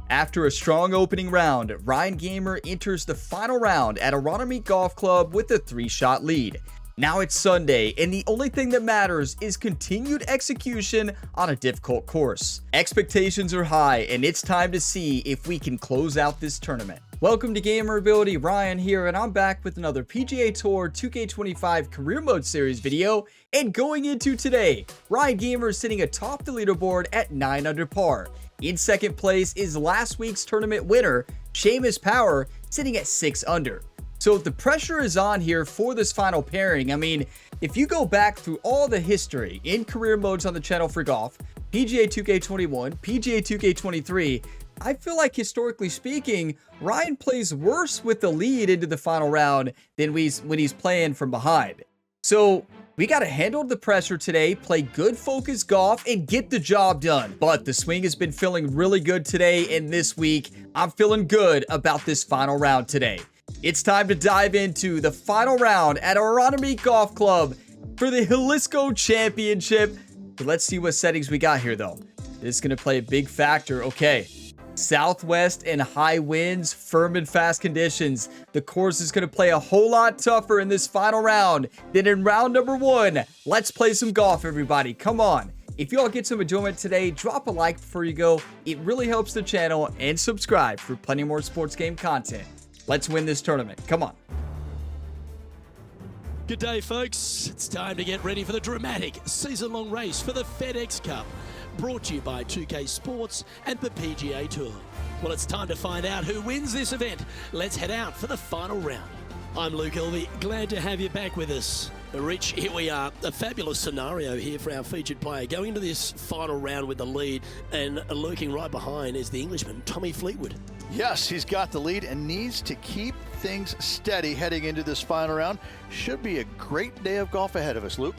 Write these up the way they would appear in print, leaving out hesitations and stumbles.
After a strong opening round, Ryan Gamer enters the final round at Aronimink Golf Club with a 3-shot lead. Now it's Sunday, and the only thing that matters is continued execution on a difficult course. Expectations are high, and it's time to see if we can close out this tournament. Welcome to Gamer Ability, Ryan here, and I'm back with another PGA Tour 2K25 Career Mode Series video. And going into today, Ryan Gamer is sitting atop the leaderboard at 9 under par. In second place is last week's tournament winner, Seamus Power, sitting at 6 under. So the pressure is on here for this final pairing. I mean, if you go back through all the history in career modes on the channel for golf, PGA 2K21, PGA 2K23, I feel like historically speaking, Ryan plays worse with the lead into the final round than when he's playing from behind. So we got to handle the pressure today, play good focused golf, and get the job done. But the swing has been feeling really good today and this week. I'm feeling good about this final round today. It's time to dive into the final round at Aronimink Golf Club for the Jalisco Championship. Let's see what settings we got here, though. This is going to play a big factor. Okay. Southwest and high winds, firm and fast conditions. The course is going to play a whole lot tougher in this final round than in round number 1. Let's play some golf, everybody. Come on. If you all get some enjoyment today, drop a like before you go. It really helps the channel, and subscribe for plenty more sports game content. Let's win this tournament. Come on. Good day, folks. It's time to get ready for the dramatic season-long race for the FedEx Cup. Brought to you by 2K Sports and the PGA Tour. Well, it's time to find out who wins this event. Let's head out for the final round. I'm Luke Elvey, glad to have you back with us. Rich, here we are. A fabulous scenario here for our featured player. Going into this final round with the lead, and lurking right behind is the Englishman, Tommy Fleetwood. Yes, he's got the lead and needs to keep things steady heading into this final round. Should be a great day of golf ahead of us, Luke.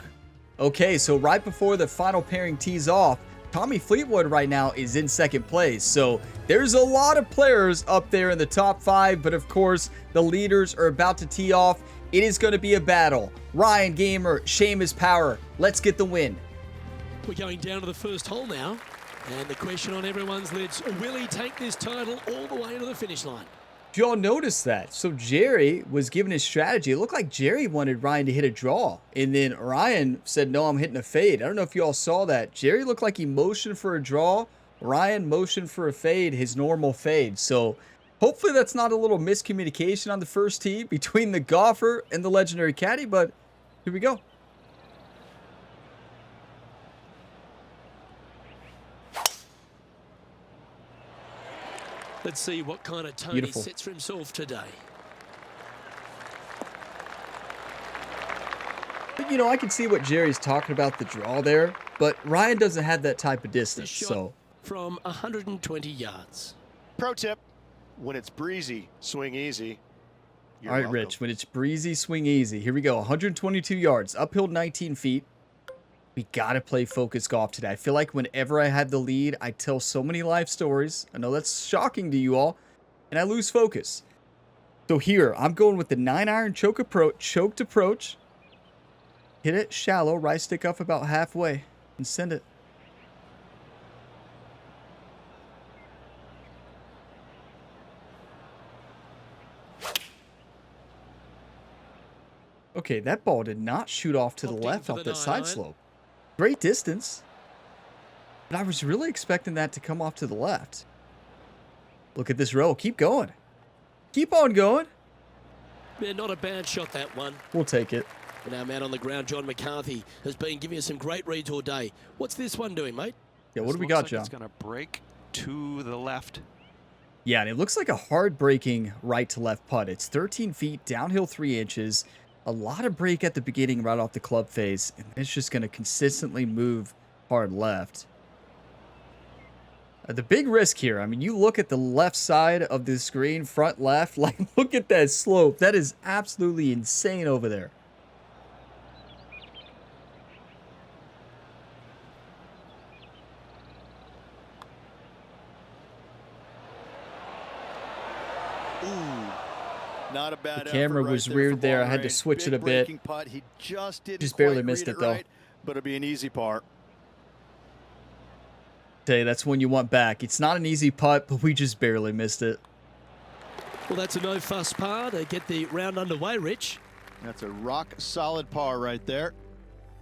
Okay, so right before the final pairing tees off, Tommy Fleetwood right now is in second place. So there's a lot of players up there in the top 5, but of course, the leaders are about to tee off. It is going to be a battle. Ryan Gamer, Seamus Power. Let's get the win. We're going down to the first hole now. And the question on everyone's lips, will he take this title all the way to the finish line? Did you all notice that? So Jerry was given his strategy. It looked like Jerry wanted Ryan to hit a draw. And then Ryan said, no, I'm hitting a fade. I don't know if you all saw that. Jerry looked like he motioned for a draw. Ryan motioned for a fade, his normal fade. So hopefully that's not a little miscommunication on the first tee between the golfer and the legendary caddy. But here we go. Let's see what kind of tone he sets for himself today. But, you know, I can see what Jerry's talking about, the draw there. But Ryan doesn't have that type of distance. So from 120 yards. Pro tip, when it's breezy, swing easy. All right, Rich, when it's breezy, swing easy. Here we go. 122 yards, uphill 19 feet. We got to play focused golf today. I feel like whenever I have the lead, I tell so many life stories. I know that's shocking to you all, and I lose focus. So here, I'm going with the 9-iron choked approach. Hit it shallow, right stick up about halfway, and send it. Okay, that ball did not shoot off to the left off that side slope. Great distance, but I was really expecting that to come off to the left. Look at this row. Keep going. Keep on going. Yeah, not a bad shot, that one. We'll take it. And our man on the ground, John McCarthy, has been giving us some great reads all day. What's this one doing, mate? Yeah, what do we got, John? It's going to break to the left. Yeah, and it looks like a hard breaking right to left putt. It's 13 feet, downhill 3 inches. A lot of break at the beginning right off the club face, and it's just going to consistently move hard left. The big risk here, I mean, you look at the left side of the screen, front left, like look at that slope. That is absolutely insane over there. Not a bad the camera was weird there. I had to switch it a bit. He just barely missed it though. But it'll be an easy par. Day, that's one you want back. It's not an easy putt, but we just barely missed it. Well, that's a no-fuss par to get the round underway, Rich. That's a rock-solid par right there.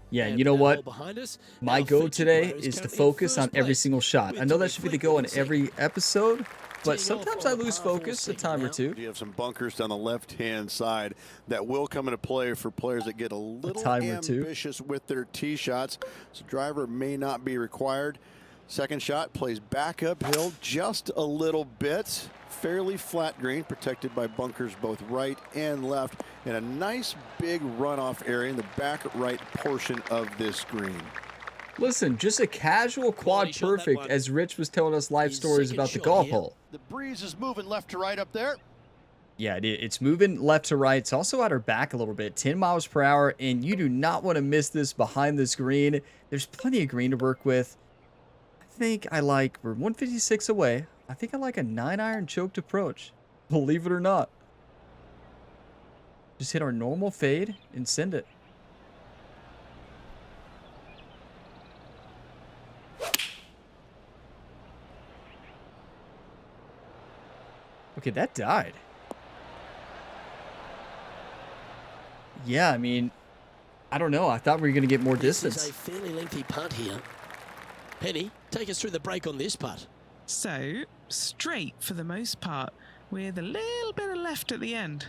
Yeah, and you know what? Behind us, My go today is to focus on every single shot. I know that should be the goal in every episode, but sometimes I lose focus a time or two. You have some bunkers down the left-hand side that will come into play for players that get a little ambitious with their tee shots. So driver may not be required. Second shot plays back uphill just a little bit. Fairly flat green, protected by bunkers both right and left, and a nice big runoff area in the back right portion of this green. Listen, just a casual quad perfect, as Rich was telling us life stories about the golf hole. The breeze is moving left to right up there. Yeah, it's moving left to right. It's also at our back a little bit, 10 miles per hour, and you do not want to miss this behind this green. There's plenty of green to work with. I think we're 156 away. I think I like a 9-iron choked approach, believe it or not. Just hit our normal fade and send it. Okay, that died. Yeah, I mean, I don't know. I thought we were going to get more distance. This is a fairly lengthy putt here. Penny, take us through the break on this putt. So, straight for the most part, with a little bit of left at the end.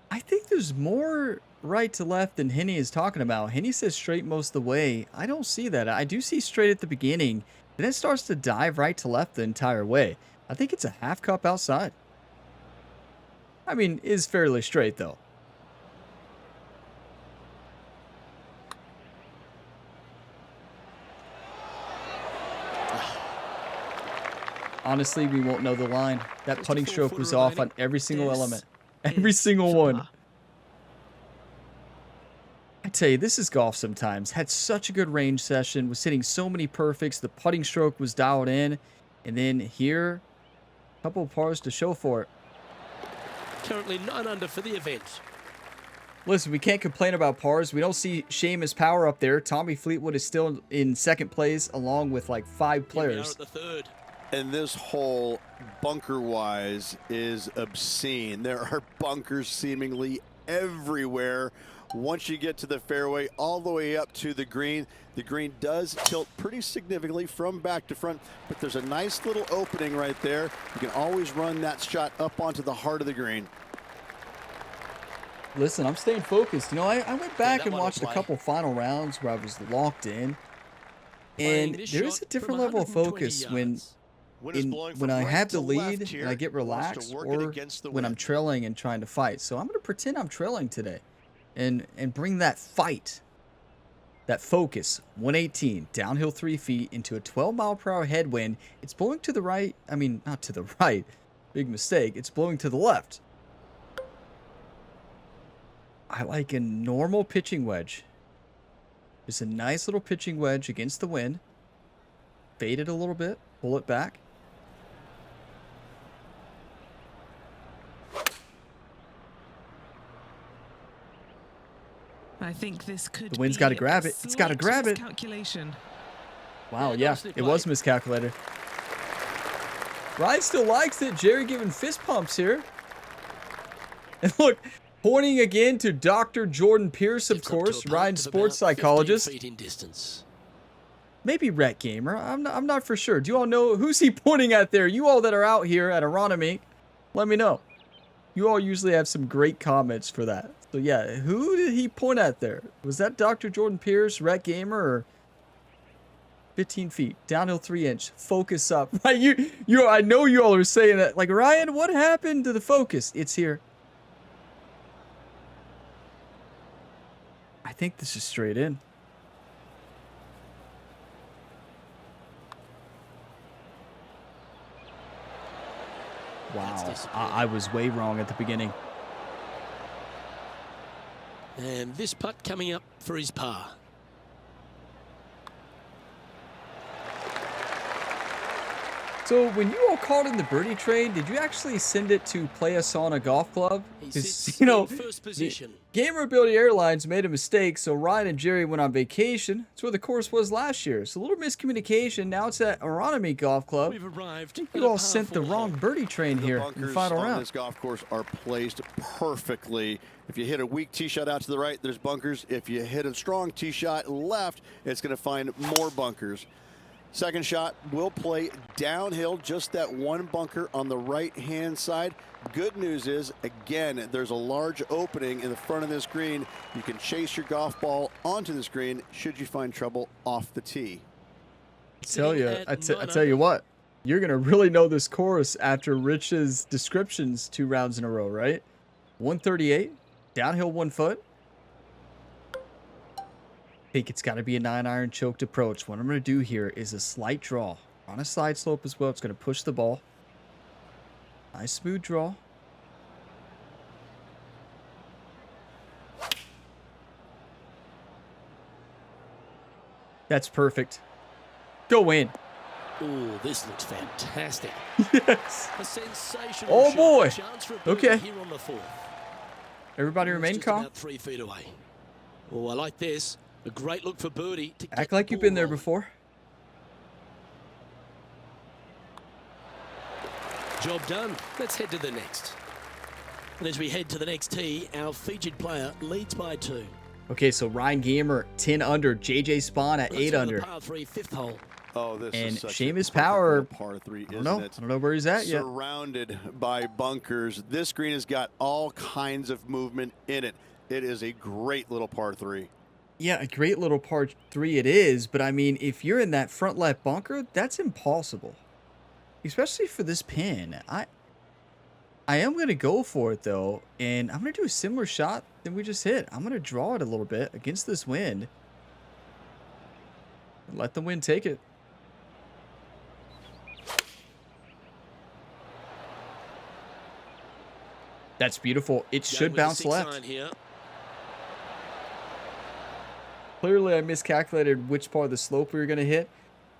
I think there's more right to left than Henny is talking about. Henny says straight most of the way. I don't see that. I do see straight at the beginning, and then it starts to dive right to left the entire way. I think it's a half cup outside. I mean, is fairly straight, though. Honestly, we won't know the line. That putting stroke was off on every single element. Every single one. I tell you, this is golf sometimes. Had such a good range session. Was hitting so many perfects. The putting stroke was dialed in. And then here, a couple of pars to show for it. Currently 9 under for the event. Listen, we can't complain about pars. We don't see Seamus Power up there. Tommy Fleetwood is still in second place along with like 5 players. Here we are at the third. And this hole, bunker-wise, is obscene. There are bunkers seemingly everywhere. Once you get to the fairway, all the way up to the green does tilt pretty significantly from back to front, but there's a nice little opening right there. You can always run that shot up onto the heart of the green. Listen, I'm staying focused. You know, I went back and watched a couple final rounds where I was locked in, and there is a different level of focus when I have the lead and I get relaxed, or when I'm trailing and trying to fight. So I'm going to pretend I'm trailing today and bring that fight, that focus. 118, downhill 3 feet into a 12-mile-per-hour headwind. It's blowing to the right. I mean, not to the right. Big mistake. It's blowing to the left. I like a normal pitching wedge. Just a nice little pitching wedge against the wind. Fade it a little bit. Pull it back. I think this could The wind's got to grab it. It's got to grab it. Calculation. Wow, yeah, it was miscalculated. Ryan still likes it. Jerry giving fist pumps here. And look, pointing again to Dr. Jordan Pierce, of course, Ryan's sports psychologist. Feet in distance. Maybe Rhett Gamer. I'm not for sure. Do you all know who's he pointing at there? You all that are out here at Aronimink, let me know. You all usually have some great comments for that. So yeah, who did he point at there? Was that Dr. Jordan Pierce, Rhett Gamer, or 15 feet, downhill 3-inch, focus up? Right, I know you all are saying that. Like, Ryan, what happened to the focus? It's here. I think this is straight in. Wow, I was way wrong at the beginning. And this putt coming up for his par. So when you all called in the birdie train, did you actually send it to Play Us on a Golf Club? Because, you know, first position. Gamer Ability Airlines made a mistake, so Ryan and Jerry went on vacation. That's where the course was last year. So a little miscommunication. Now it's at Aronimink Golf Club. We've arrived. I think you all sent the wrong birdie train here in the final on round. This golf course are placed perfectly. If you hit a weak tee shot out to the right, there's bunkers. If you hit a strong tee shot left, it's going to find more bunkers. Second shot will play downhill, just that one bunker on the right-hand side. Good news is, again, there's a large opening in the front of this green. You can chase your golf ball onto this green should you find trouble off the tee. I tell you what, you're going to really know this course after Rich's descriptions 2 rounds in a row, right? 138, downhill 1 foot. I think it's got to be a 9-iron choked approach. What I'm going to do here is a slight draw. On a side slope as well. It's going to push the ball. Nice smooth draw. That's perfect. Go in. Oh, this looks fantastic. Yes. A sensational Oh, shot. boy. Chance for a birdie Okay. here on the 4th. Everybody remain Just calm. about 3 feet away. Oh, I like this. A great look for birdie. To Act like you've been there before. Job done. Let's head to the next. And as we head to the next tee, our featured player leads by 2. Okay, so Ryan Gamer 10 under, JJ Spawn at 8 under. Par 3, 5th hole. Oh, this And is such Seamus a Power, par 3, I don't know. it? I don't know where he's at yet. Surrounded by bunkers. This green has got all kinds of movement in it. It is a great little par 3. Yeah, a great little par 3 it is, but I mean, if you're in that front left bunker, that's impossible. Especially for this pin. I am going to go for it, though, and I'm going to do a similar shot than we just hit. I'm going to draw it a little bit against this wind. And let the wind take it. That's beautiful. It should bounce left. Clearly, I miscalculated which part of the slope we were going to hit.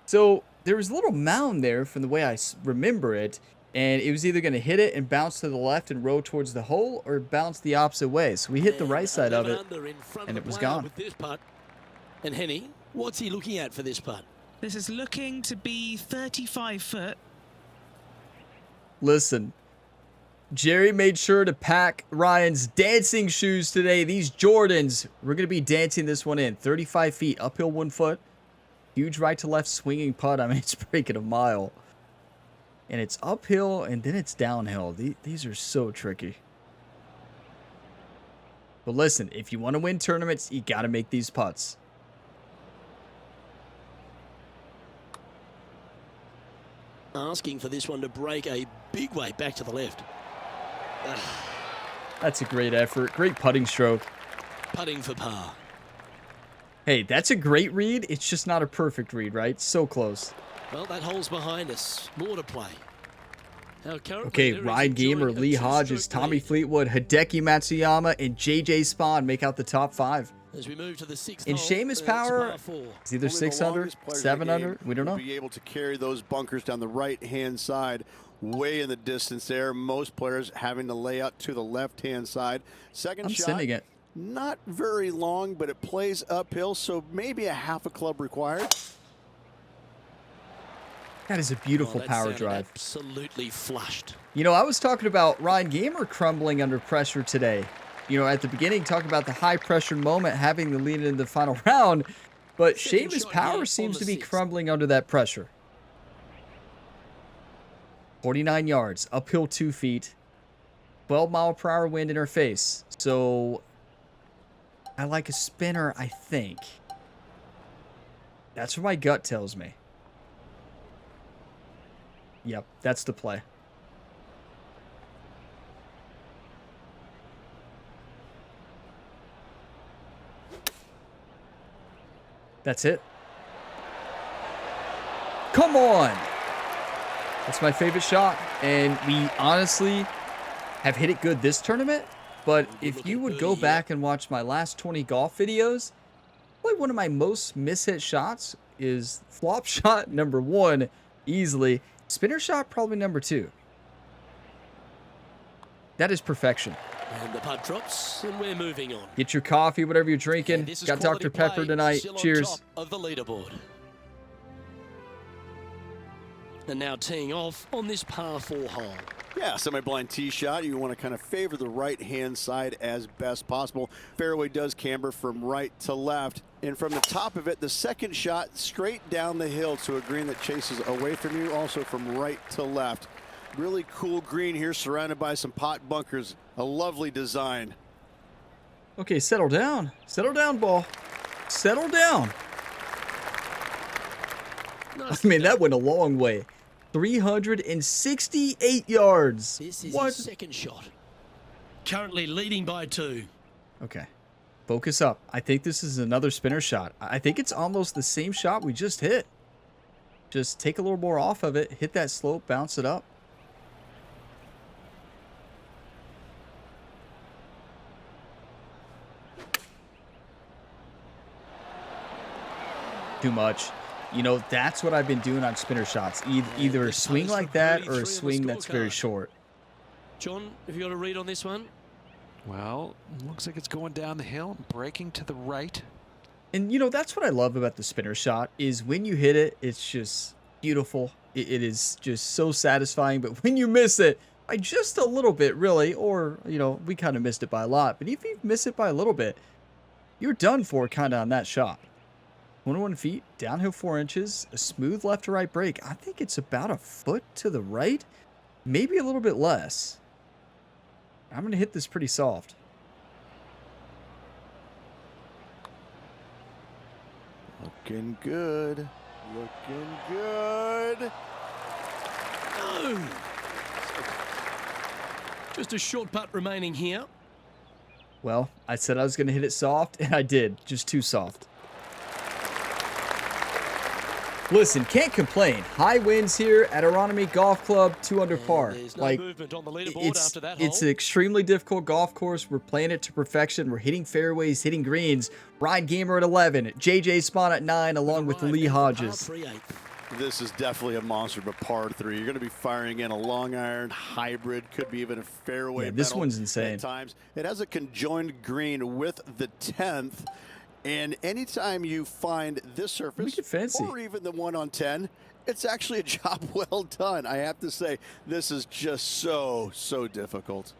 So there was a little mound there from the way I remember it. And it was either going to hit it and bounce to the left and row towards the hole or bounce the opposite way. So we hit the right side of it, and it was gone. And Henny, what's he looking at for this putt? This is looking to be 35 foot. Listen, Jerry made sure to pack Ryan's dancing shoes today. These Jordans, we're going to be dancing this one in. 35 feet, uphill 1 foot. Huge right to left swinging putt. I mean, it's breaking a mile. And it's uphill and then it's downhill. These are so tricky. But listen, if you want to win tournaments, you got to make these putts. Asking for this one to break a big way back to the left. That's a great effort. Great putting stroke. Putting for par. Hey, that's a great read. It's just not a perfect read, right? So close. Well, that hole's behind us. More to play. Okay, Ryan Gamer, Lee Hodges, Tommy Fleetwood, Hideki Matsuyama, and JJ Spawn make out the top 5. As we move to the 6th and Seamus Power is either 6 under, 7 under. We don't know. Be able to carry those bunkers down the right-hand side, way in the distance there. Most players having to lay out to the left-hand side. Second shot, sending it. Not very long, but it plays uphill, so maybe a half a club required. That is a beautiful power drive. Absolutely flushed. You know, I was talking about Ryan Gamer crumbling under pressure today. You know, at the beginning, talking about the high-pressure moment, having the lead into the final round. But Seamus Power seems to be crumbling under that pressure. 49 yards, uphill 2 feet. 12-mile-per-hour wind in her face. So, I like a spinner, I think. That's what my gut tells me. Yep, that's the play. That's it. Come on! That's my favorite shot. And we honestly have hit it good this tournament. But if you would go back and watch my last 20 golf videos, probably one of my most mishit shots is flop shot number 1, easily. Spinner shot, probably number 2. That is perfection. And the putt drops, and we're moving on. Get your coffee, whatever you're drinking. Got Dr. Pepper tonight. Still Cheers. on top of the leaderboard. And now teeing off on this par 4 hole. Yeah, semi-blind tee shot. You want to kind of favor the right-hand side as best possible. Fairway does camber from right to left. And from the top of it, the second shot straight down the hill to a green that chases away from you, also from right to left. Really cool green here, surrounded by some pot bunkers. A lovely design. Okay, settle down. Settle down, ball. Settle down. Nice. I mean, that went a long way. 368 yards. This is What? his second shot. Currently leading by 2. Okay. Focus up. I think this is another spinner shot. I think it's almost the same shot we just hit. Just take a little more off of it. Hit that slope. Bounce it up. Too much. You know, that's what I've been doing on spinner shots. Either a swing like that or a swing that's very short. John, have you got a read on this one? Well, looks like it's going down the hill, breaking to the right. And, you know, that's what I love about the spinner shot is when you hit it, it's just beautiful. It is just so satisfying. But when you miss it by just a little bit, really, or, you know, we kind of missed it by a lot. But if you miss it by a little bit, you're done for kind of on that shot. 21 feet, downhill 4 inches, a smooth left to right break. I think it's about a foot to the right, maybe a little bit less. I'm going to hit this pretty soft. Looking good. Looking good. No. Just a short putt remaining here. Well, I said I was going to hit it soft, and I did. Just too soft. Listen, can't complain. High winds here at Aronimink Golf Club, 2 under par. There's no movement on the leaderboard after that it's hole. an extremely difficult golf course. We're playing it to perfection. We're hitting fairways, hitting greens. Ryan Gamer at 11, JJ Spawn at 9, along with Lee Hodges. This is definitely a monster, but par 3. You're going to be firing in a long iron, hybrid, could be even a fairway. Yeah, this metal one's insane. At times. It has a conjoined green with the 10th. And anytime you find this surface, or even the one on 10, it's actually a job well done. I have to say, this is just so difficult.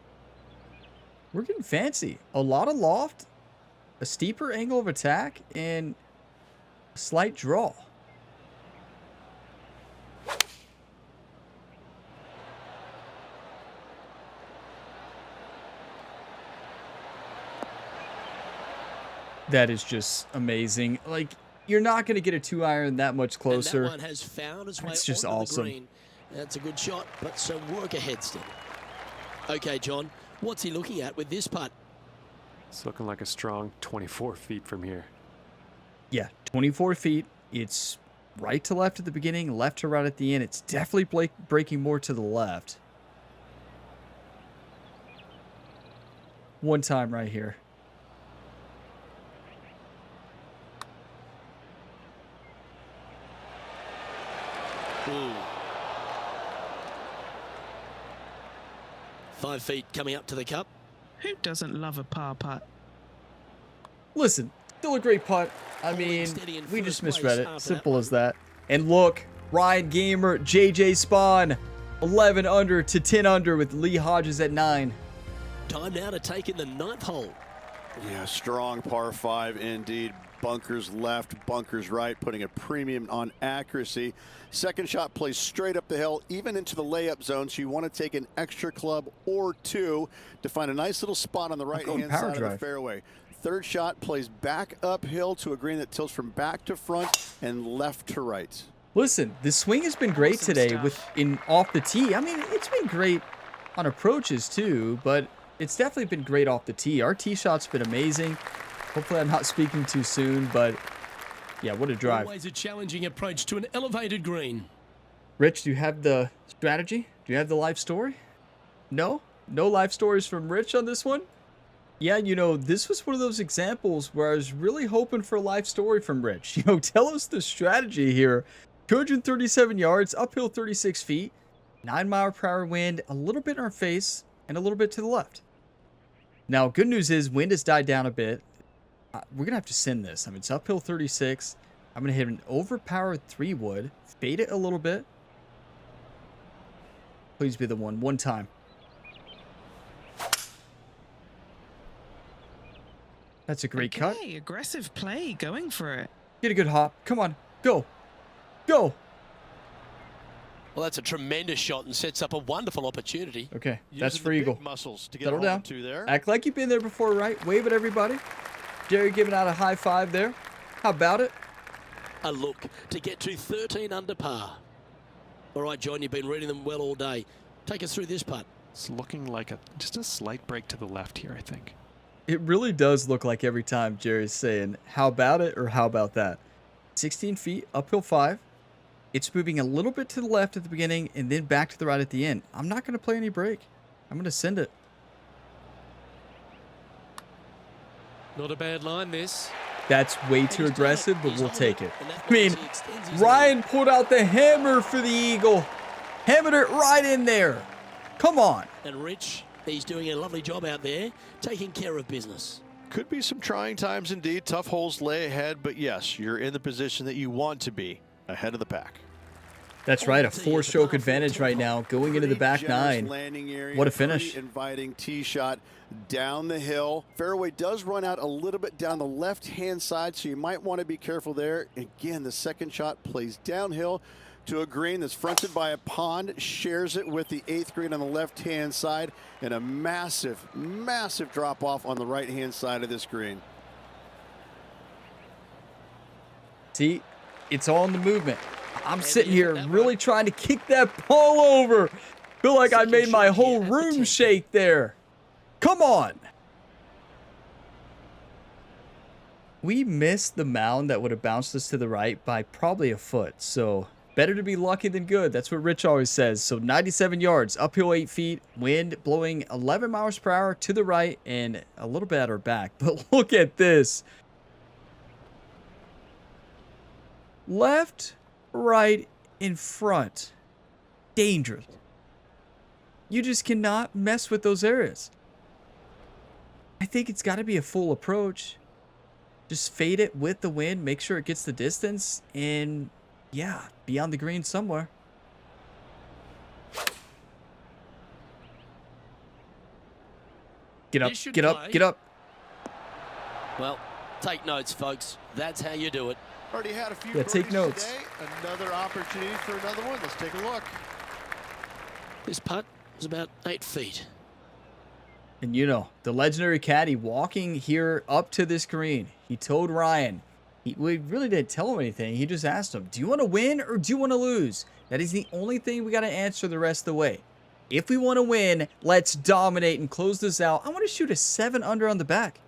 We're getting fancy. A lot of loft, a steeper angle of attack, and a slight draw. That is just amazing. Like, you're not going to get a 2-iron that much closer. And that one has found its way it's just onto awesome. The green. That's a good shot, but some work ahead still. Okay, John, what's he looking at with this putt? It's looking like a strong 24 feet from here. Yeah, 24 feet. It's right to left at the beginning, left to right at the end. It's definitely breaking more to the left. One time right here. Ooh. 5 feet coming up to the cup. Who doesn't love a par putt? Listen, still a great putt. I mean, we just misread it. Simple as that. And look, Ryan Gamer, JJ Spawn, 11 under to 10 under with Lee Hodges at 9. Time now to take in the 9th hole. Yeah, strong par 5 indeed. Bunkers left, bunkers right, putting a premium on accuracy. Second shot plays straight up the hill, even into the layup zone, so you want to take an extra club or 2 to find a nice little spot on the right-hand side of the fairway. Third shot plays back uphill to a green that tilts from back to front and left to right. Listen, the swing has been great today off the tee. I mean, it's been great on approaches too, but it's definitely been great off the tee. Our tee shot's been amazing. Hopefully I'm not speaking too soon, but yeah, what a drive. Always a challenging approach to an elevated green. Rich, do you have the strategy? Do you have the life story? No? No life stories from Rich on this one? Yeah, you know, this was one of those examples where I was really hoping for a life story from Rich. You know, tell us the strategy here. 237 yards, uphill 36 feet, 9-mile-per-hour wind, a little bit in our face, and a little bit to the left. Now, good news is wind has died down a bit. We're going to have to send this. I mean, it's uphill 36. I'm going to hit an overpowered 3-wood, fade it a little bit. Please be the one time. That's a great cut. Aggressive play, going for it. Get a good hop. Come on, go. Go. Well, that's a tremendous shot and sets up a wonderful opportunity. Okay, that's for Eagle. Muscles to get Settle down. There. Act like you've been there before, right? Wave at everybody. Jerry giving out a high five there. How about it? A look to get to 13 under par. All right, John, you've been reading them well all day. Take us through this putt. It's looking like just a slight break to the left here, I think. It really does look like every time Jerry's saying, how about it or how about that? 16 feet, uphill 5. It's moving a little bit to the left at the beginning and then back to the right at the end. I'm not going to play any break. I'm going to send it. Not a bad line, this. That's way too aggressive, but we'll take it. I mean, Ryan pulled out the hammer for the Eagle. Hammered it right in there. Come on. And Rich, he's doing a lovely job out there, taking care of business. Could be some trying times indeed. Tough holes lay ahead, but yes, you're in the position that you want to be, ahead of the pack. That's right, a 4-stroke advantage right now, going into the back 9. What a finish. Inviting tee shot down the hill. Fairway does run out a little bit down the left-hand side, so you might want to be careful there. Again, the second shot plays downhill to a green that's fronted by a pond, shares it with the 8th green on the left-hand side, and a massive, massive drop-off on the right-hand side of this green. See, it's all in the movement. I'm sitting here really trying to kick that ball over. Feel like I made my whole room shake there. Come on. We missed the mound that would have bounced us to the right by probably a foot. So better to be lucky than good. That's what Rich always says. So 97 yards, uphill 8 feet, wind blowing 11 miles per hour to the right and a little bit at our back. But look at this. Left, right, in front. Dangerous. You just cannot mess with those areas. I think it's got to be a full approach. Just fade it with the wind, make sure it gets the distance, and yeah, be on the green somewhere. Get up, get up, get up. Well, take notes, folks. That's how you do it. Already had a few take notes. Today. Another opportunity for another one. Let's take a look. This putt was about 8 feet. And you know, the legendary caddy walking here up to this green. He told Ryan, we really didn't tell him anything. He just asked him, do you want to win or do you want to lose? That is the only thing we got to answer the rest of the way. If we want to win, let's dominate and close this out. I want to shoot a 7 under on the back.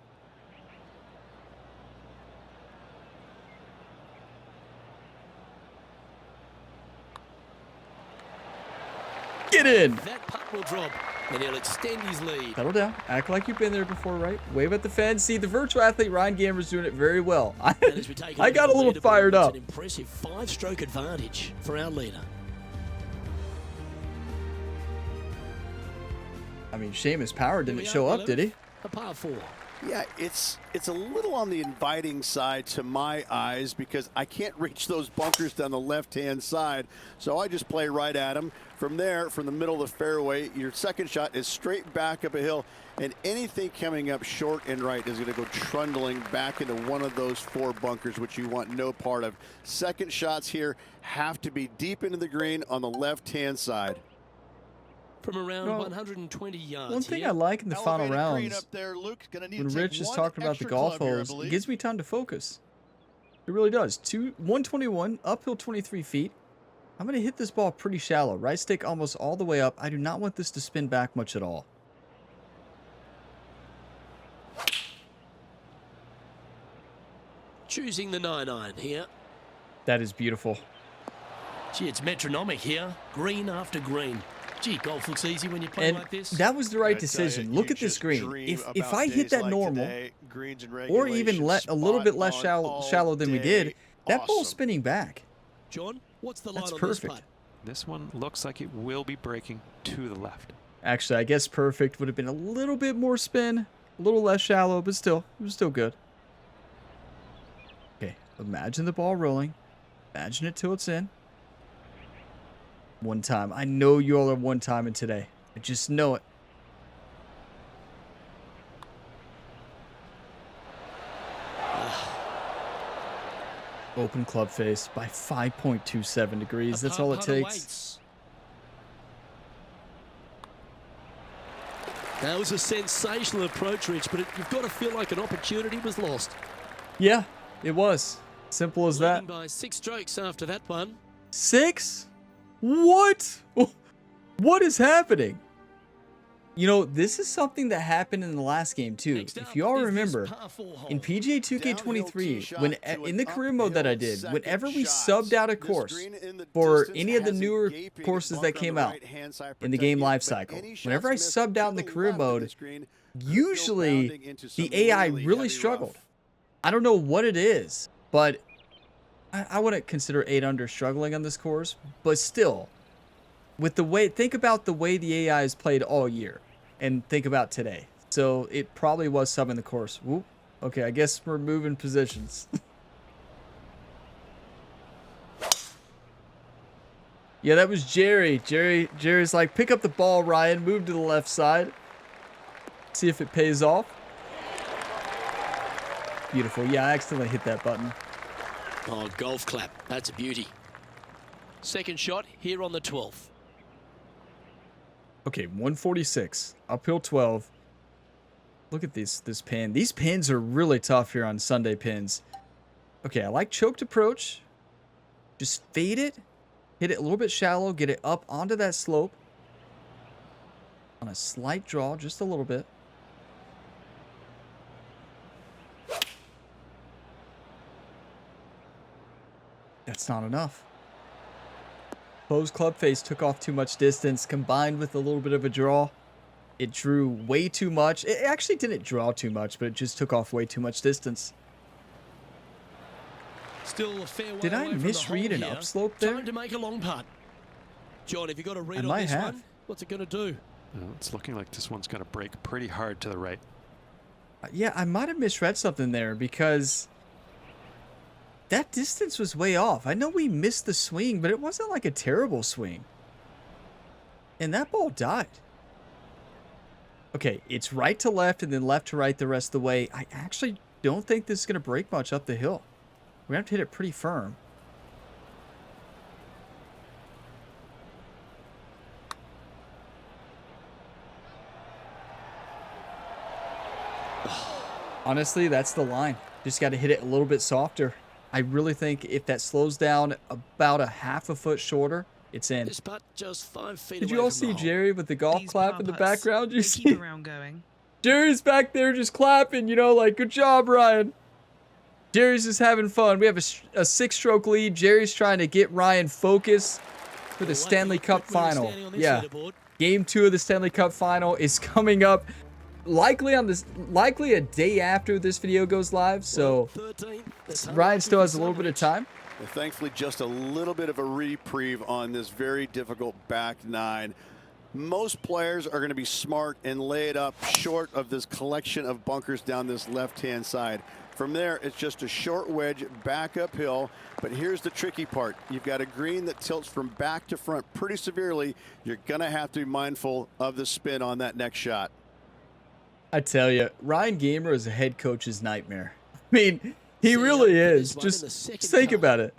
Get in. That putt will drop, and he'll extend his lead. Settle down. Act like you've been there before, right? Wave at the fence. See, the virtual athlete Ryan Gamer is doing it very well. I got a little fired up. It's an impressive 5-stroke advantage for our leader. I mean, Seamus Power didn't show up, did he? A par 4. Yeah, it's a little on the inviting side to my eyes because I can't reach those bunkers down the left-hand side. So I just play right at them. From there, from the middle of the fairway, your second shot is straight back up a hill, and anything coming up short and right is going to go trundling back into one of those 4 bunkers, which you want no part of. Second shots here have to be deep into the green on the left-hand side. From around 120 yards. One thing I like in the final rounds, when Rich is talking about the golf holes, it gives me time to focus. It really does. 121, uphill 23 feet. I'm going to hit this ball pretty shallow. Right stick almost all the way up. I do not want this to spin back much at all. Choosing the 9-iron here. That is beautiful. Gee, it's metronomic here. Green after green. Gee, golf looks easy when you play like this. That was the right decision. Look at this green. If I hit that normal, or even a little bit less shallow than we did, that ball's spinning back. John, what's the line That's on perfect. this putt? This one looks like it will be breaking to the left. Actually, I guess perfect would have been a little bit more spin, a little less shallow, but still, it was still good. Okay, imagine the ball rolling. Imagine it till it's in. One time. I know you all are one timing today. I just know it. Open club face by 5.27 degrees. That's all it takes. That was a sensational approach, Rich, but you've got to feel like an opportunity was lost. Yeah, it was. Simple as that. Leading by 6 strokes after that one. 6? What? What is happening? You know, this is something that happened in the last game too. If you all remember, in PGA 2K23, when in the career mode that I did, whenever we subbed out a course for any of the newer courses that came out in the game life cycle, whenever I subbed out in the career mode, usually the AI really struggled. I don't know what it is, but I wouldn't consider 8 under struggling on this course, but still, with the way, think about the way the AI has played all year. And think about today. So it probably was some in the course. Whoop. Okay, I guess we're moving positions. Yeah, that was Jerry. Jerry's like, pick up the ball, Ryan. Move to the left side. See if it pays off. Beautiful. Yeah, I accidentally hit that button. Oh, golf clap. That's a beauty. Second shot here on the 12th. Okay, 146. Uphill 12. Look at this pin. These pins are really tough here on Sunday pins. Okay, I like choked approach. Just fade it. Hit it a little bit shallow. Get it up onto that slope. On a slight draw, just a little bit. That's not enough. Closed club face took off too much distance, combined with a little bit of a draw. It drew way too much. It actually didn't draw too much, but it just took off way too much distance. Still a fair way Did I away from misread the an hole here. upslope there? Time to make a long putt. John, have you got a read I on might this have. one? What's it going to do? Well, it's looking like this one's going to break pretty hard to the right. Yeah, I might have misread something there because that distance was way off. I know we missed the swing, but it wasn't like a terrible swing. And that ball died. Okay, it's right to left and then left to right the rest of the way. I actually don't think this is going to break much up the hill. We're going to have to hit it pretty firm. Honestly, that's the line. Just got to hit it a little bit softer. I really think if that slows down about a half a foot shorter, it's in. This putt just 5 feet Did away you all from see the hole. Jerry with the golf These clap par in the putts, background? You they see? keep around going. Jerry's back there just clapping, you know, like, good job, Ryan. Jerry's just having fun. We have a 6-stroke lead. Jerry's trying to get Ryan focused for the Stanley Cup final. Yeah. Game 2 of the Stanley Cup final is coming up likely a day after this video goes live. So Ryan still has a little bit of time. Well, thankfully, just a little bit of a reprieve on this very difficult back 9. Most players are going to be smart and lay it up short of this collection of bunkers down this left-hand side. From there, it's just a short wedge back uphill. But here's the tricky part. You've got a green that tilts from back to front pretty severely. You're going to have to be mindful of the spin on that next shot. I tell you, Ryan Gamer is a head coach's nightmare. I mean, he really is. Just think about it.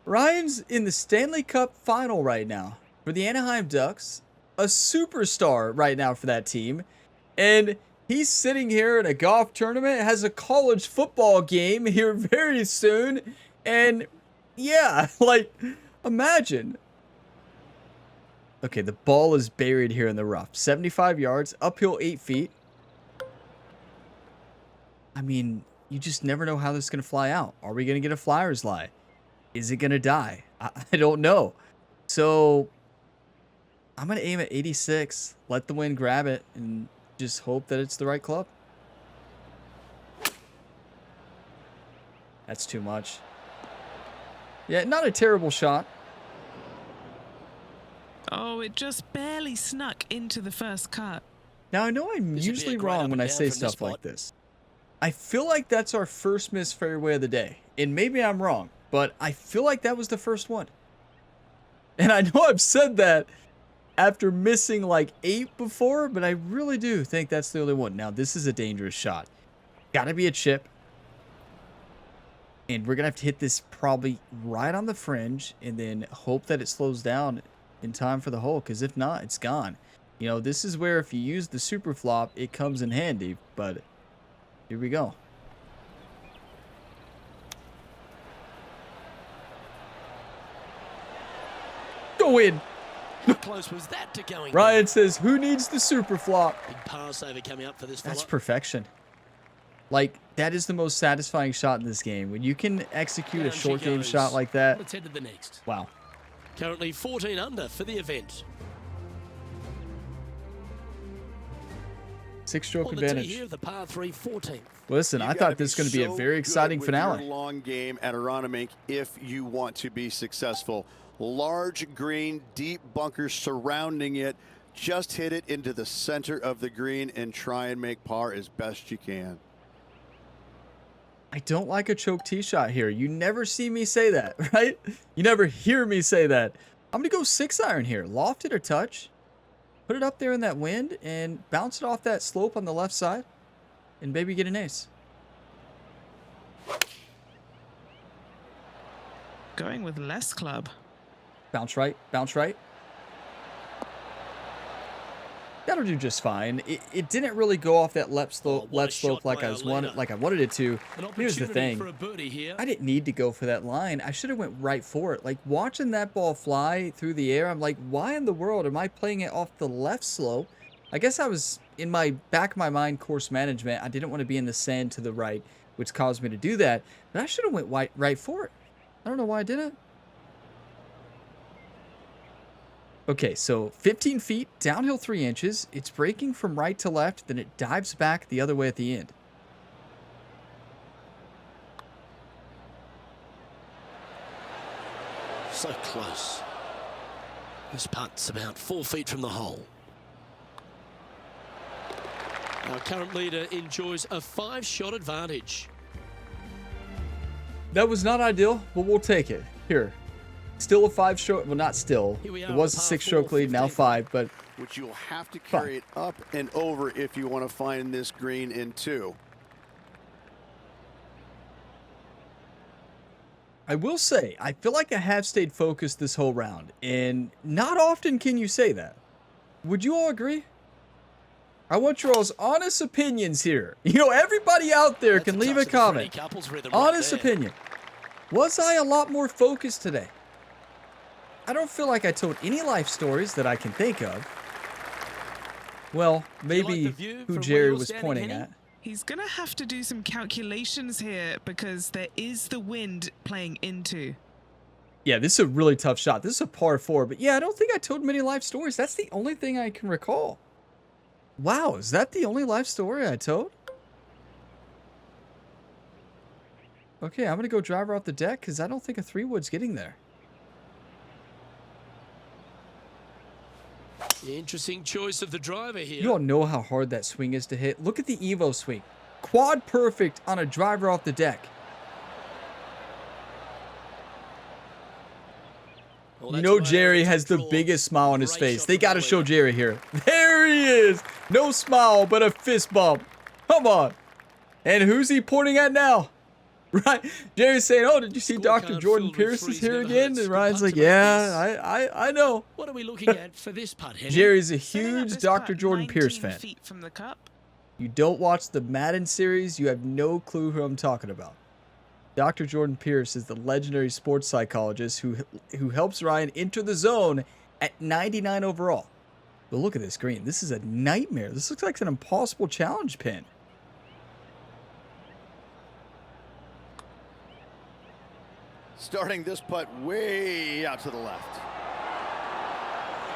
Ryan's in the Stanley Cup final right now for the Anaheim Ducks, a superstar right now for that team. And he's sitting here in a golf tournament, has a college football game here very soon. And yeah, like, imagine. Okay, the ball is buried here in the rough. 75 yards, uphill 8 feet. I mean, you just never know how this is going to fly out. Are we going to get a flyer's lie? Is it going to die? I don't know. So I'm going to aim at 86, let the wind grab it, and just hope that it's the right club. That's too much. Yeah, not a terrible shot. Oh, it just barely snuck into the first cut. Now, I know I'm usually wrong when I say stuff like this. I feel like that's our first missed fairway of the day. And maybe I'm wrong, but I feel like that was the first one. And I know I've said that after missing like 8 before, but I really do think that's the only one. Now, this is a dangerous shot. Gotta be a chip. And we're gonna have to hit this probably right on the fringe and then hope that it slows down in time for the hole, because if not, it's gone. You know, this is where if you use the super flop, it comes in handy, but here we go. Go in. How close was that to going? Ryan says, who needs the super flop? Big pass over coming up for this fella. That's perfection. Like, that is the most satisfying shot in this game. When you can execute a short game shot like that. Let's head to the next. Wow. Currently 14 under for the event. 6-stroke advantage. Here, the par 3 14th. Listen, I thought this was going to be a very exciting finale. Long game at Aronimink if you want to be successful. Large green, deep bunkers surrounding it. Just hit it into the center of the green and try and make par as best you can. I don't like a choke tee shot here. You never see me say that, right? You never hear me say that. I'm going to go 6-iron here. Loft it or touch. Put it up there in that wind and bounce it off that slope on the left side. And maybe get an ace. Going with less club. Bounce right. Bounce right. That'll do just fine. It didn't really go off that left slope like I wanted it to. Here's the thing. I didn't need to go for that line. I should have went right for it. Like, watching that ball fly through the air, I'm like, why in the world am I playing it off the left slope? I guess I was in my back of my mind course management. I didn't want to be in the sand to the right, which caused me to do that. But I should have went right for it. I don't know why I didn't. Okay, so 15 feet, downhill 3 inches. It's braking from right to left, then it dives back the other way at the end. So close. This putt's about 4 feet from the hole. Our current leader enjoys a 5-shot advantage. That was not ideal, but we'll take it. Here. Still a 5-stroke, well, not still. It was a 6-stroke lead, now 5, but which you'll have to carry it up and over if you want to find this green in 2. I will say, I feel like I have stayed focused this whole round, and not often can you say that. Would you all agree? I want your all's honest opinions here. You know, everybody out there can leave a comment. Honest opinion. Was I a lot more focused today? I don't feel like I told any life stories that I can think of. Well, maybe who Jerry was pointing at. He's going to have to do some calculations here because there is the wind playing into. Yeah, this is a really tough shot. This is a par 4, but yeah, I don't think I told many life stories. That's the only thing I can recall. Wow, is that the only life story I told? Okay, I'm going to go driver off the deck because I don't think a 3-wood's getting there. Interesting choice of the driver here. You all know how hard that swing is to hit. Look at the Evo swing. Quad perfect on a driver off the deck. Well, you know Jerry has the biggest smile on his face. They got to show Jerry here. There he is. No smile, but a fist bump. Come on. And who's he pointing at now? Right, Jerry's saying, "Oh, did you see Dr. Jordan Pierce is here again?" And Ryan's like, "Yeah, I know." What are we looking at for this putt, Henry? Jerry's a huge Dr. Jordan Pierce fan. Feet from the cup. You don't watch the Madden series, you have no clue who I'm talking about. Dr. Jordan Pierce is the legendary sports psychologist who helps Ryan enter the zone at 99 overall. But look at this green. This is a nightmare. This looks like an impossible challenge pin. Starting this putt way out to the left.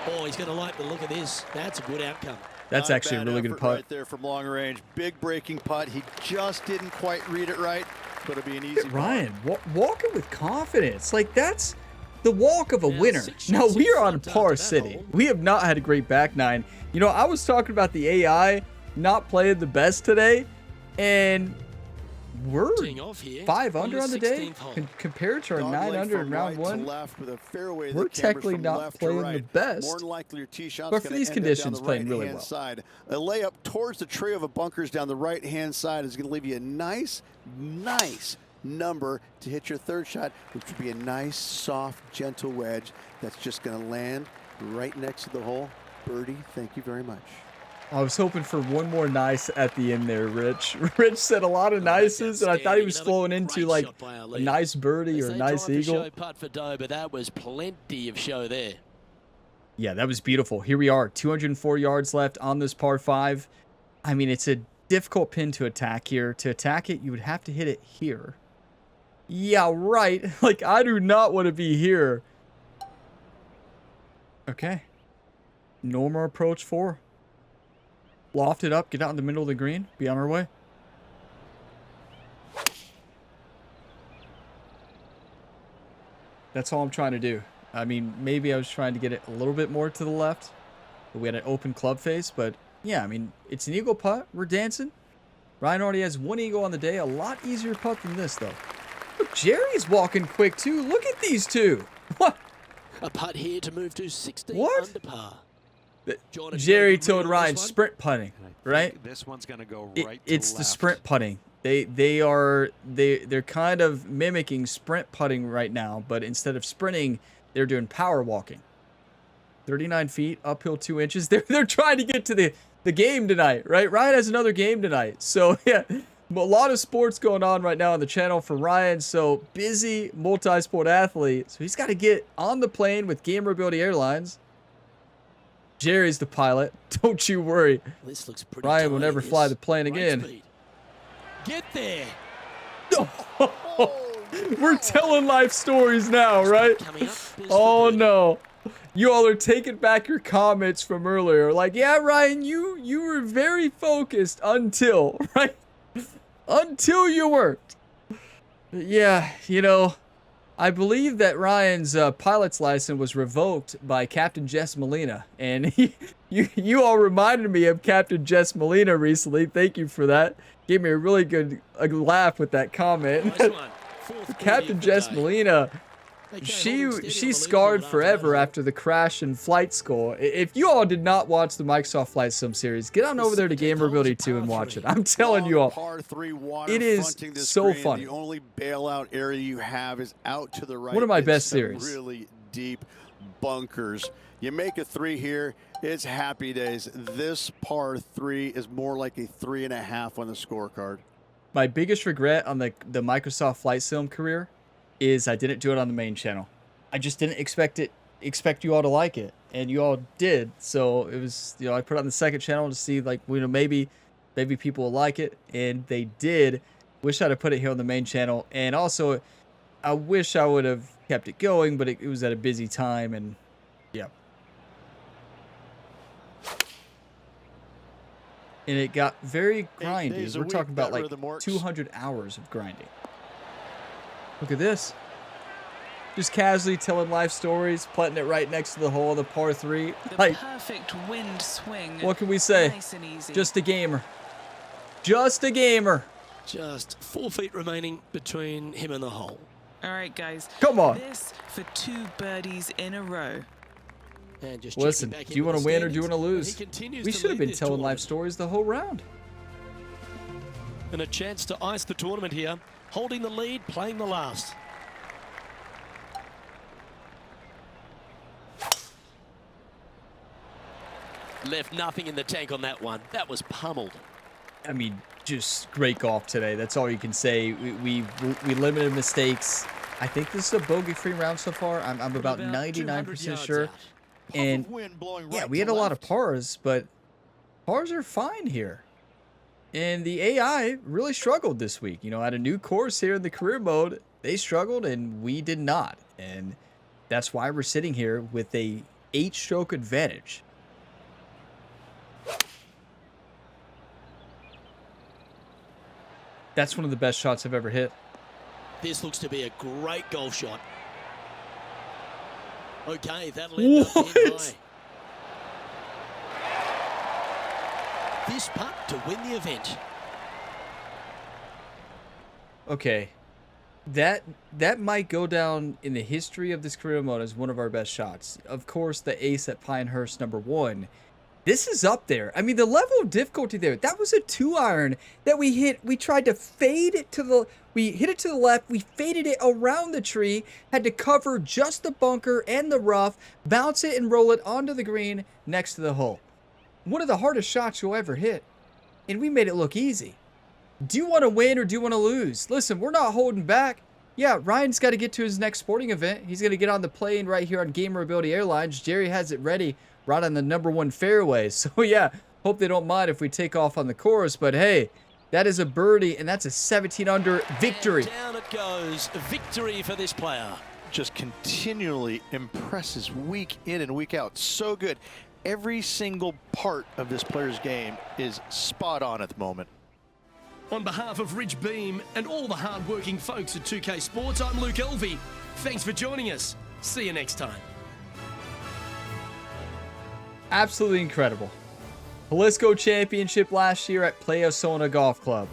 Oh, he's going to like the look of this. That's a good outcome. That's actually a really good putt. Right there from long range. Big breaking putt. He just didn't quite read it right. but it'll be an easy Ryan, walking with confidence. Like, that's the walk of a winner. Now, we are on par city. We have not had a great back nine. You know, I was talking about the AI not playing the best today, and we're 5 under on the day compared to our 9 under in round one. We're technically not playing the best, but for these conditions, playing really well. A layup towards the tray of bunkers down the right-hand side is going to leave you a nice number to hit your third shot, which would be a nice, soft, gentle wedge that's just going to land right next to the hole. Birdie, thank you very much. I was hoping for one more nice at the end there, Rich. Rich said a lot of nices, and I thought he was flowing into like a nice birdie or a nice eagle. Putt for Doe, but that was plenty of show there. Yeah, that was beautiful. Here we are, 204 yards left on this par 5. I mean, it's a difficult pin to attack here. To attack it, you would have to hit it here. Yeah, right. Like, I do not want to be here. Okay. Normal approach 4. Loft it up, get out in the middle of the green, be on our way. That's all I'm trying to do. I mean, maybe I was trying to get it a little bit more to the left. But we had an open club face, but yeah, I mean, it's an eagle putt. We're dancing. Ryan already has 1 eagle on the day. A lot easier putt than this, though. Look, Jerry's walking quick, too. Look at these two. What? A putt here to move to 16 what? under par. Jerry told Ryan sprint putting, right? This one's going to go right it's to the left. sprint putting. They're kind of mimicking sprint putting right now, but instead of sprinting, they're doing power walking. 39 feet, uphill 2 inches. They're trying to get to the game tonight, right? Ryan has another game tonight. So yeah, a lot of sports going on right now on the channel for Ryan. So busy multi-sport athlete. So he's got to get on the plane with Gamer Ability Airlines. Jerry's the pilot. Don't you worry. This looks pretty Ryan will never fly the plane again. Speed. Get there. We're telling life stories now, right? Oh no. You all are taking back your comments from earlier. Like, yeah, Ryan, you were very focused until, right? Until you weren't. Yeah, you know, I believe that Ryan's pilot's license was revoked by Captain Jess Molina, and you all reminded me of Captain Jess Molina recently. Thank you for that. Gave me a really good laugh with that comment. Captain Jess Molina, she's scarred forever after the crash in Flight School. If you all did not watch the Microsoft Flight Sim series, get on over there to Gamer Ability 2 and watch it. I'm telling you all, it is so funny. The only bailout area you have is out to the right. One of my best series. Really deep bunkers. You make a 3 here, it's happy days. This par 3 is more like a 3.5 on the scorecard. My biggest regret on the Microsoft Flight Sim career is I didn't do it on the main channel. I just didn't expect you all to like it, and you all did. So it was, you know, I put it on the second channel to see, like, you know, maybe people will like it, and they did. Wish I'd have put it here on the main channel, and also I wish I would have kept it going, but it was at a busy time, and yeah. And it got very grindy. We're talking about like 200 hours of grinding. Look at this. Just casually telling life stories, putting it right next to the hole of the par 3. Like, perfect wind swing. What can we say? Nice and easy. Just a gamer. Just a gamer. Just 4 feet remaining between him and the hole. All right, guys. Come on. This for 2 birdies in a row. And just listen, do you want to win or do you want to lose? We should have been telling life stories the whole round. And a chance to ice the tournament here. Holding the lead, playing the last. Left nothing in the tank on that one. That was pummeled. I mean, just great golf today. That's all you can say. We limited mistakes. I think this is a bogey-free round so far. I'm about 99% sure. And yeah, we had a lot of pars, but pars are fine here. And the AI really struggled this week. You know, at a new course here in the career mode, they struggled and we did not. And that's why we're sitting here with a 8-stroke advantage. That's one of the best shots I've ever hit. This looks to be a great golf shot. Okay, that'll end up in high. This putt to win the event. Okay. That might go down in the history of this career mode as one of our best shots. Of course, the ace at Pinehurst #1. This is up there. I mean, the level of difficulty there. That was a 2-iron that we hit. We tried to fade it to the... We hit it to the left. We faded it around the tree. Had to cover just the bunker and the rough. Bounce it and roll it onto the green next to the hole. One of the hardest shots you'll ever hit. And we made it look easy. Do you want to win or do you want to lose? Listen, we're not holding back. Yeah, Ryan's got to get to his next sporting event. He's going to get on the plane right here on Gamer Ability Airlines. Jerry has it ready right on the #1 fairway. So yeah, hope they don't mind if we take off on the course. But hey, that is a birdie, and that's a 17-under victory. And down it goes. A victory for this player. Just continually impresses week in and week out. So good. Every single part of this player's game is spot on at the moment. On behalf of Ridge Beam and all the hard-working folks at 2K Sports, I'm Luke Elvey. Thanks for joining us. See you next time. Absolutely incredible. Jalisco Championship last year at Playa Zona Golf Club.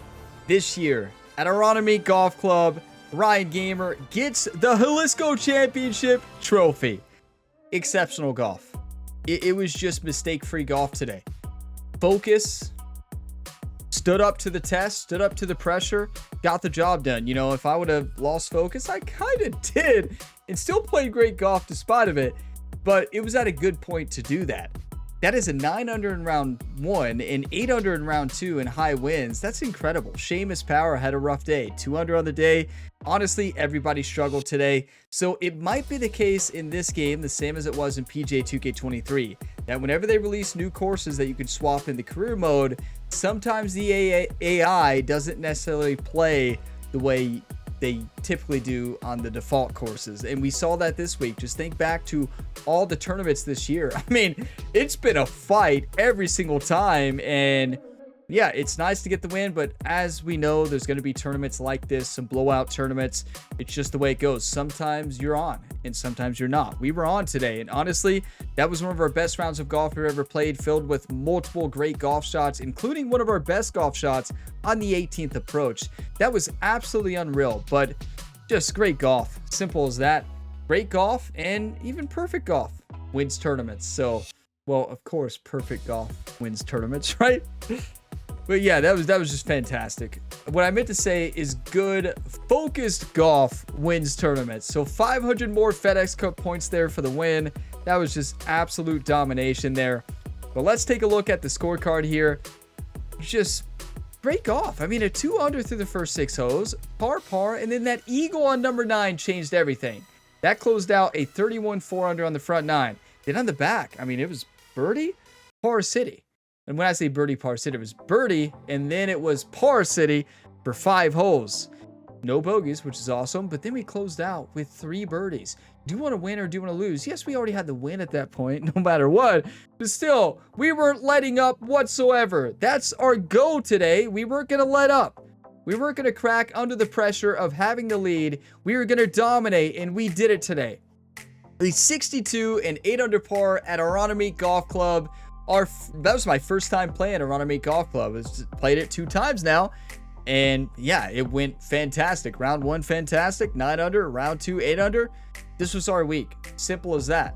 This year at Aronimink Golf Club, Ryan Gamer gets the Jalisco Championship trophy. Exceptional golf. It was just mistake-free golf today. Focus. Stood up to the test, stood up to the pressure, got the job done. You know, if I would have lost focus, I kind of did, and still played great golf despite of it, but it was at a good point to do that. That is a 9-under in round 1 and 8-under in round 2 and high wins. That's incredible. Seamus Power had a rough day. 2-under on the day. Honestly, everybody struggled today. So it might be the case in this game, the same as it was in PGA 2K23, that whenever they release new courses that you can swap in the career mode, sometimes the AI doesn't necessarily play the way they typically do on the default courses. And we saw that this week. Just think back to all the tournaments this year. I mean, it's been a fight every single time. And yeah, it's nice to get the win, but as we know, there's going to be tournaments like this, some blowout tournaments. It's just the way it goes. Sometimes you're on and sometimes you're not. We were on today, and honestly, that was one of our best rounds of golf we've ever played, filled with multiple great golf shots, including one of our best golf shots on the 18th approach. That was absolutely unreal, but just great golf. Simple as that. Great golf and even perfect golf wins tournaments. So, well, of course, perfect golf wins tournaments, right? But yeah, that was just fantastic. What I meant to say is good, focused golf wins tournaments. So 500 more FedEx Cup points there for the win. That was just absolute domination there. But let's take a look at the scorecard here. Just great golf. I mean, a 2-under through the first 6 holes, par, and then that eagle on number 9 changed everything. That closed out a 31 4-under on the front 9. Then on the back, I mean, it was birdie, par city. And when I say birdie, par city, it was birdie, and then it was par city for 5 holes. No bogeys, which is awesome, but then we closed out with 3 birdies. Do you want to win or do you want to lose? Yes, we already had the win at that point, no matter what. But still, we weren't letting up whatsoever. That's our goal today. We weren't going to let up. We weren't going to crack under the pressure of having the lead. We were going to dominate, and we did it today. The 62 and 8 under par at Aronimink Golf Club. That was my first time playing Aronimink Golf Club. I've played it 2 times now. And yeah, it went fantastic. Round 1, fantastic. 9 under. Round 2, 8 under. This was our week. Simple as that.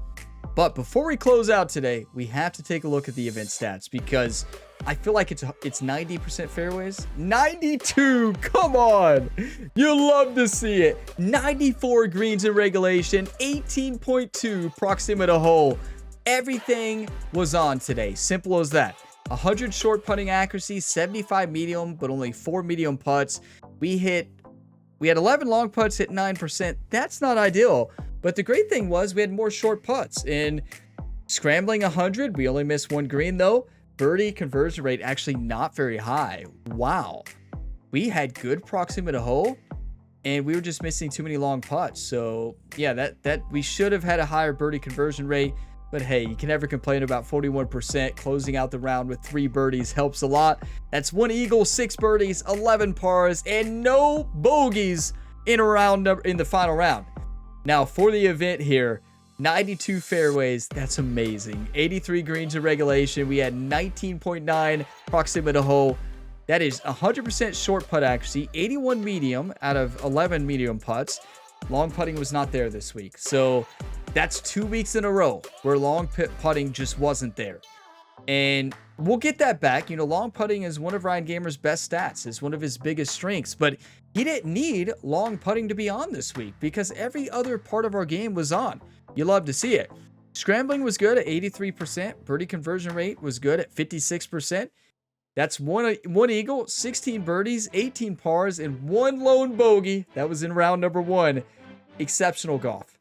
But before we close out today, we have to take a look at the event stats because I feel like it's 90% fairways. 92. Come on. You love to see it. 94 greens in regulation. 18.2 proximity hole. Everything was on today. Simple as that. 100 short putting accuracy, 75 medium, but only 4 medium putts. We had 11 long putts, hit 9%. That's not ideal. But the great thing was we had more short putts. In scrambling 100, we only missed 1 green though. Birdie conversion rate actually not very high. Wow. We had good proximity hole, and we were just missing too many long putts. So yeah, that we should have had a higher birdie conversion rate. But hey, you can never complain about 41%. Closing out the round with 3 birdies helps a lot. That's 1 eagle, 6 birdies, 11 pars, and no bogeys in the final round. Now, for the event here, 92 fairways, that's amazing. 83 greens in regulation. We had 19.9 proximity to hole. That is 100% short putt accuracy, 81 medium out of 11 medium putts. Long putting was not there this week. So that's 2 weeks in a row where long putting just wasn't there. And we'll get that back. You know, long putting is one of Ryan Gamer's best stats. It's one of his biggest strengths. But he didn't need long putting to be on this week because every other part of our game was on. You love to see it. Scrambling was good at 83%. Birdie conversion rate was good at 56%. That's one eagle, 16 birdies, 18 pars, and one lone bogey. That was in round number 1. Exceptional golf.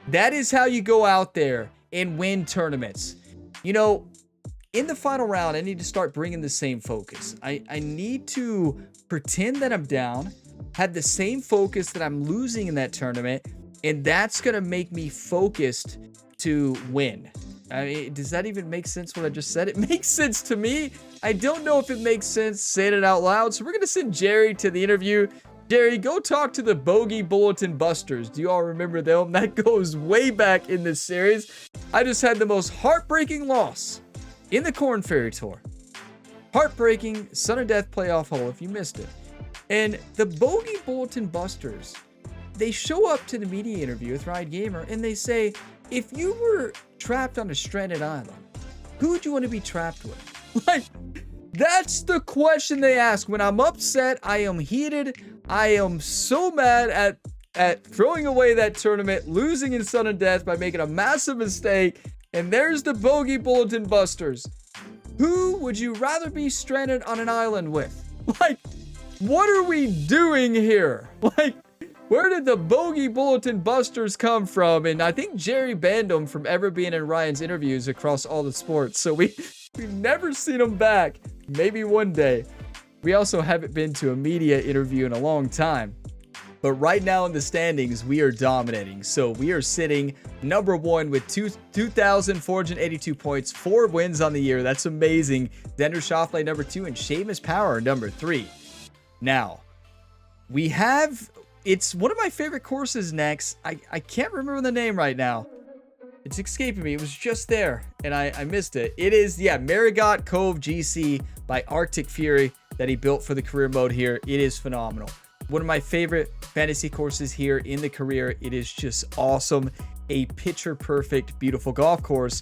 That is how you go out there and win tournaments. You know, in the final round, I need to start bringing the same focus. I need to pretend that I'm down, have the same focus that I'm losing in that tournament, and that's going to make me focused to win. I mean, does that even make sense what I just said? It makes sense to me. I don't know if it makes sense saying it out loud. So we're going to send Jerry to the interview. Jerry, go talk to the Bogey Bulletin Busters. Do you all remember them? That goes way back in this series. I just had the most heartbreaking loss in the Corn Ferry Tour. Heartbreaking Son of Death playoff hole if you missed it. And the Bogey Bulletin Busters, they show up to the media interview with Ryan Gamer and they say, if you were trapped on a stranded island, who would you want to be trapped with? Like, that's the question they ask. When I'm upset, I am heated. I am so mad at throwing away that tournament, losing in Son of Death by making a massive mistake. And there's the Bogey Bulletin Busters. Who would you rather be stranded on an island with? Like, what are we doing here? Like, where did the Bogey Bulletin Busters come from? And I think Jerry banned them from ever being in Ryan's interviews across all the sports. So we've never seen them back. Maybe one day. We also haven't been to a media interview in a long time. But right now in the standings, we are dominating. So we are sitting number 1 with 2,482 points, 4 wins on the year. That's amazing. Dender Schauffele number 2 and Seamus Power number 3. Now, we have... It's one of my favorite courses next. I can't remember the name right now. It's escaping me. It was just there, and I missed it. It is, Marigot Cove GC by Arctic Fury that he built for the career mode here. It is phenomenal. One of my favorite fantasy courses here in the career. It is just awesome. A picture-perfect, beautiful golf course.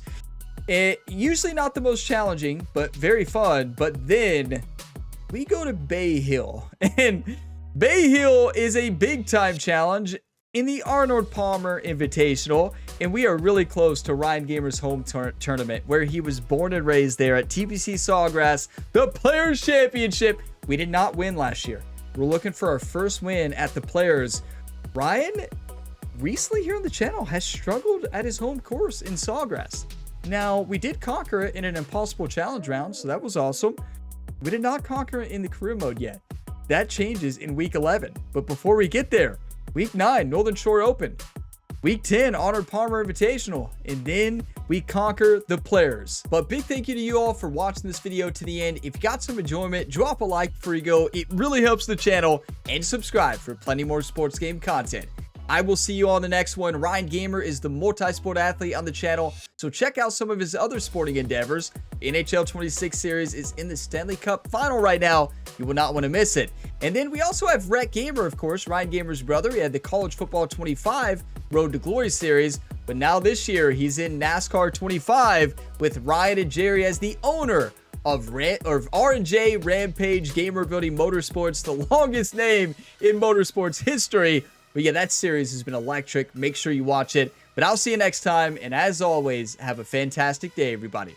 Usually not the most challenging, but very fun. But then we go to Bay Hill, and... Bay Hill is a big-time challenge in the Arnold Palmer Invitational, and we are really close to Ryan Gamer's home tournament, where he was born and raised there at TPC Sawgrass, the Players Championship. We did not win last year. We're looking for our first win at the Players. Ryan, recently here on the channel, has struggled at his home course in Sawgrass. Now, we did conquer it in an Impossible Challenge round, so that was awesome. We did not conquer it in the career mode yet. That changes in week 11. But before we get there, week 9, Northern Shore Open. Week 10, Arnold Palmer Invitational. And then we conquer the Players. But big thank you to you all for watching this video to the end. If you got some enjoyment, drop a like before you go. It really helps the channel. And subscribe for plenty more sports game content. I will see you on the next one. Ryan Gamer is the multi-sport athlete on the channel, so check out some of his other sporting endeavors. NHL 26 series is in the Stanley Cup final right now. You will not want to miss it. And then we also have Rhett Gamer, of course, Ryan Gamer's brother. He had the College Football 25 Road to Glory series, but now this year he's in NASCAR 25 with Ryan and Jerry as the owner of R&J Rampage Gamer Building Motorsports, the longest name in motorsports history. But yeah, that series has been electric. Make sure you watch it. But I'll see you next time. And as always, have a fantastic day, everybody.